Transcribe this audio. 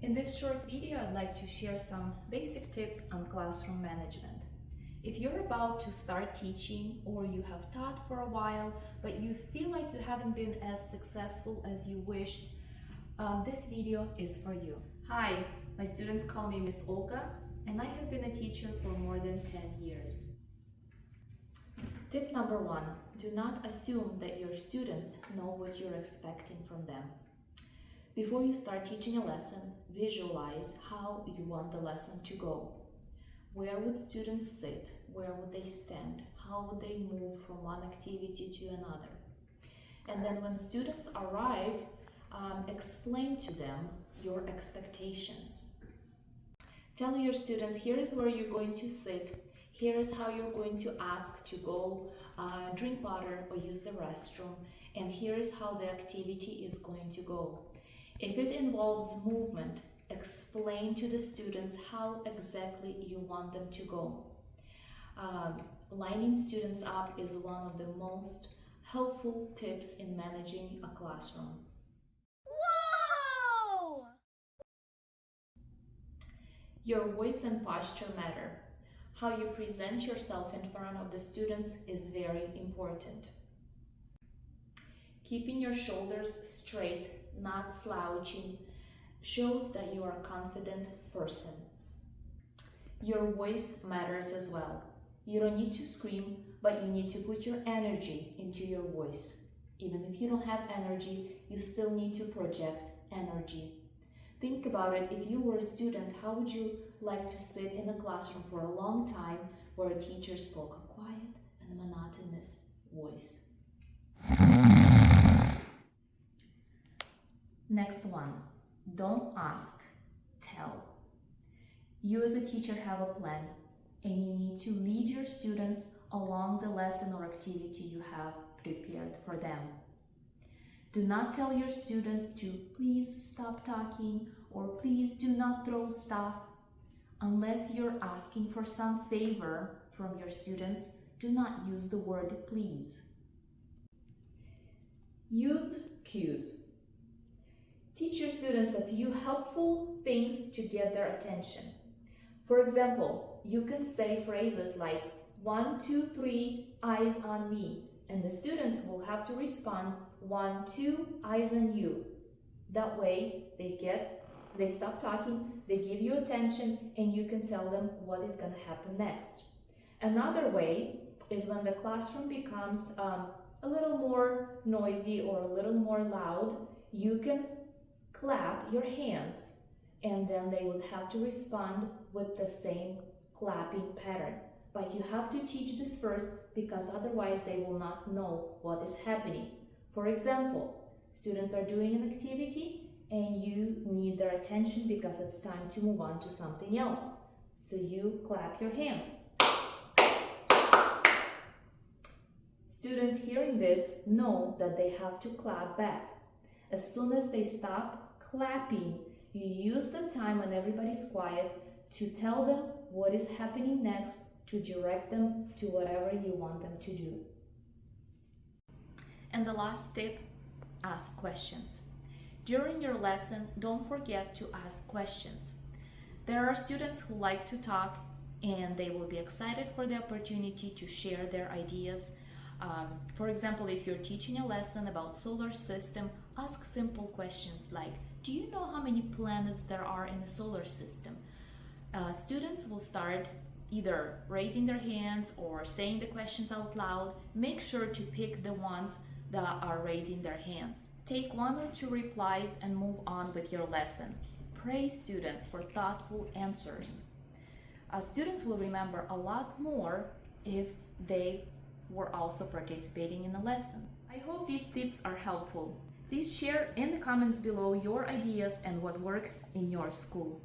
In this short video, I'd like to share some basic tips on classroom management. If you're about to start teaching or you have taught for a while, but you feel like you haven't been as successful as you wished, this video is for you. Hi, my students call me Miss Olga, and I have been a teacher for more than 10 years. Tip number 1, do not assume that your students know what you're expecting from them. Before you start teaching a lesson, visualize how you want the lesson to go. Where would students sit? Where would they stand? How would they move from one activity to another? And then when students arrive, explain to them your expectations. Tell your students, here is where you're going to sit, here is how you're going to ask to go drink water or use the restroom, and here is how the activity is going to go. If it involves movement, explain to the students how exactly you want them to go. Lining students up is one of the most helpful tips in managing a classroom. Whoa! Your voice and posture matter. How you present yourself in front of the students is very important. Keeping your shoulders straight, not slouching, shows that you are a confident person. Your voice matters as well. You don't need to scream, but you need to put your energy into your voice. Even if you don't have energy, you still need to project energy. Think about it. If you were a student, how would you like to sit in a classroom for a long time where a teacher spoke a quiet and monotonous voice? Next one, don't ask, tell. You as a teacher have a plan, and you need to lead your students along the lesson or activity you have prepared for them. Do not tell your students to please stop talking or please do not throw stuff. Unless you're asking for some favor from your students, do not use the word please. Use cues. Teach your students a few helpful things to get their attention. For example, you can say phrases like 1, 2, 3, eyes on me, and the students will have to respond 1, 2, eyes on you. That way they stop talking, they give you attention, and you can tell them what is going to happen next. Another way is when the classroom becomes a little more noisy or a little more loud, you can clap your hands, and then they would have to respond with the same clapping pattern. But you have to teach this first, because otherwise they will not know what is happening. For example, students are doing an activity and you need their attention because it's time to move on to something else. So you clap your hands. Students hearing this know that they have to clap back. As soon as they stop clapping, you use the time when everybody's quiet to tell them what is happening next, to direct them to whatever you want them to do. And the last tip, ask questions. During your lesson, don't forget to ask questions. There are students who like to talk, and they will be excited for the opportunity to share their ideas. For example, if you're teaching a lesson about solar system, ask simple questions like, do you know how many planets there are in the solar system? Students will start either raising their hands or saying the questions out loud. Make sure to pick the ones that are raising their hands. Take 1 or 2 replies and move on with your lesson. Praise students for thoughtful answers. Students will remember a lot more if they were also participating in the lesson. I hope these tips are helpful. Please share in the comments below your ideas and what works in your school.